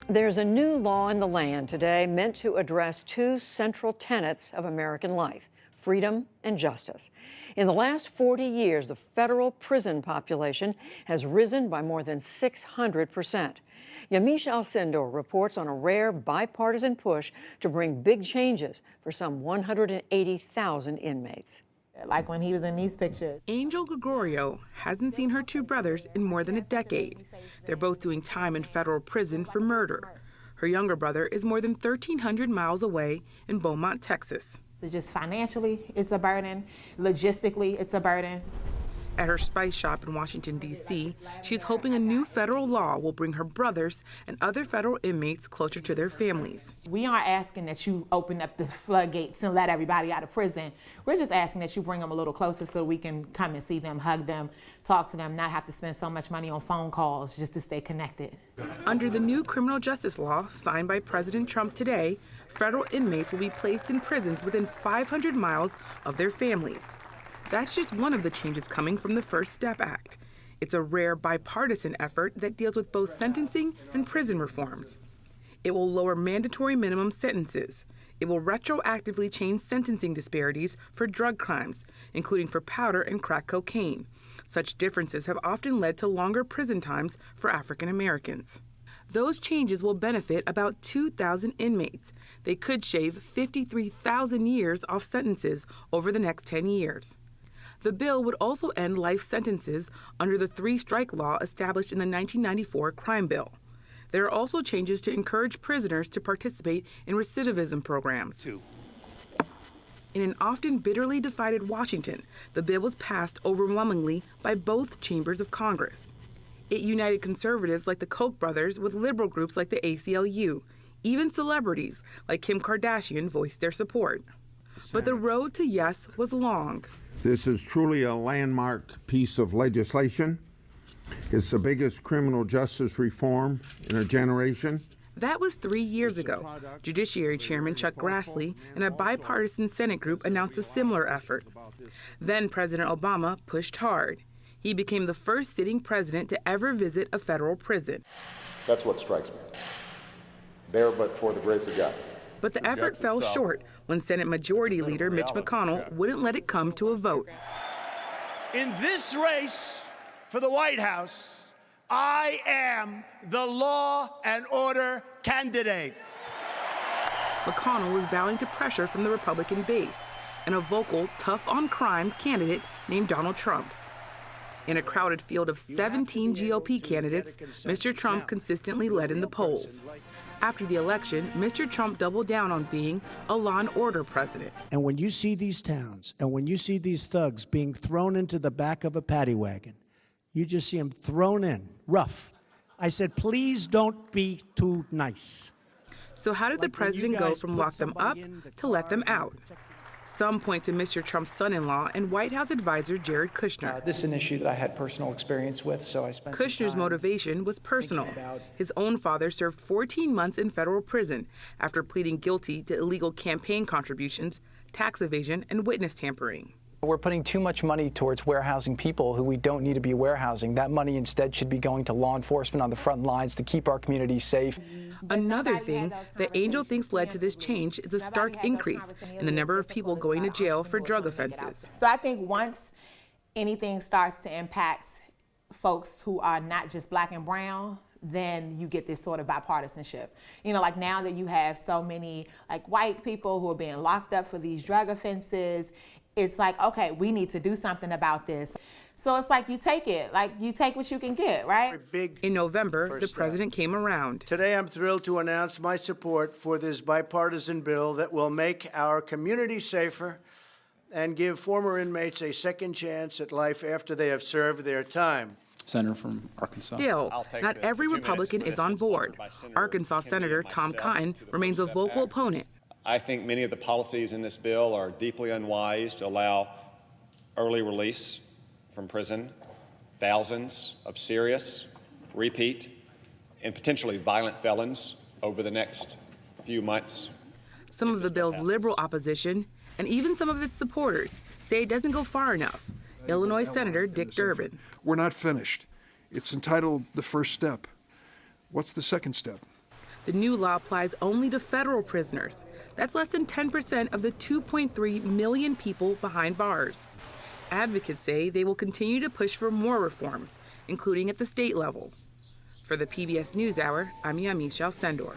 There's a new law in the land today meant to address two central tenets of American life: freedom and justice. In the last 40 years, the federal prison population has risen by more than 600%. Yamiche Alcindor reports on a rare bipartisan push to bring big changes for some 180,000 inmates. Like when he was in these pictures. Angel Gregorio hasn't seen her two brothers in more than a decade. They're both doing time in federal prison for murder. Her younger brother is more than 1,300 miles away in Beaumont, Texas. So just financially, it's a burden. Logistically, it's a burden. At her spice shop in Washington, D.C., she's hoping a new federal law will bring her brothers and other federal inmates closer to their families. We aren't asking that you open up the floodgates and let everybody out of prison. We're just asking that you bring them a little closer so we can come and see them, hug them, talk to them, not have to spend so much money on phone calls just to stay connected. Under the new criminal justice law signed by President Trump today, federal inmates will be placed in prisons within 500 miles of their families. That's just one of the changes coming from the First Step Act. It's a rare bipartisan effort that deals with both sentencing and prison reforms. It will lower mandatory minimum sentences. It will retroactively change sentencing disparities for drug crimes, including for powder and crack cocaine. Such differences have often led to longer prison times for African Americans. Those changes will benefit about 2,000 inmates. They could shave 53,000 years off sentences over the next 10 years. The bill would also end life sentences under the three-strike law established in the 1994 crime bill. There are also changes to encourage prisoners to participate in recidivism programs. In an often bitterly divided Washington, the bill was passed overwhelmingly by both chambers of Congress. It united conservatives like the Koch brothers with liberal groups like the ACLU. Even celebrities like Kim Kardashian voiced their support. But the road to yes was long. This is truly a landmark piece of legislation. It's the biggest criminal justice reform in a generation. That was 3 years ago. Judiciary Chairman Chuck Grassley and a bipartisan Senate group announced a similar effort. Then President Obama pushed hard. He became the first sitting president to ever visit a federal prison. That's what strikes me. There but for the grace of God. But the effort fell short when Senate Majority Leader Mitch McConnell wouldn't let it come to a vote. In this race for the White House, I am the law and order candidate. McConnell was bowing to pressure from the Republican base and a vocal, tough-on-crime candidate named Donald Trump. In a crowded field of 17 GOP candidates, Mr. Trump consistently led in the polls. After the election, Mr. Trump doubled down on being a law and order president. And when you see these towns and when you see these thugs being thrown into the back of a paddy wagon, you just see them thrown in, rough. I said, please don't be too nice. So how did the president go from lock them up to let them out? Some point to Mr. Trump's son-in-law and White House advisor Jared Kushner. This is an issue that I had personal experience with, so I spent some Kushner's time motivation was personal. His own father served 14 months in federal prison after pleading guilty to illegal campaign contributions, tax evasion, and witness tampering. We're putting too much money towards warehousing people who we don't need to be warehousing. That money instead should be going to law enforcement on the front lines to keep our communities safe. Another thing that Angel thinks led to this change is a stark increase in the number of people going to jail for drug offenses. So I think once anything starts to impact folks who are not just black and brown, then you get this sort of bipartisanship. You know, like now that you have so many like white people who are being locked up for these drug offenses, it's like, okay, we need to do something about this. So it's like you take it, like you take what you can get, right? In November, the president came around. Today, I'm thrilled to announce my support for this bipartisan bill that will make our community safer and give former inmates a second chance at life after they have served their time. Senator from Arkansas. Still, not every Republican is on board. Arkansas Senator Tom Cotton remains a vocal opponent. I think many of the policies in this bill are deeply unwise to allow early release from prison, thousands of serious, repeat, and potentially violent felons over the next few months. Some of the bill's liberal opposition, and even some of its supporters, say it doesn't go far enough. Illinois Senator Dick Durbin. We're not finished. It's entitled The First Step. What's the second step? The new law applies only to federal prisoners. That's less than 10% of the 2.3 million people behind bars. Advocates say they will continue to push for more reforms, including at the state level. For the PBS NewsHour, I'm Yamiche Alcindor.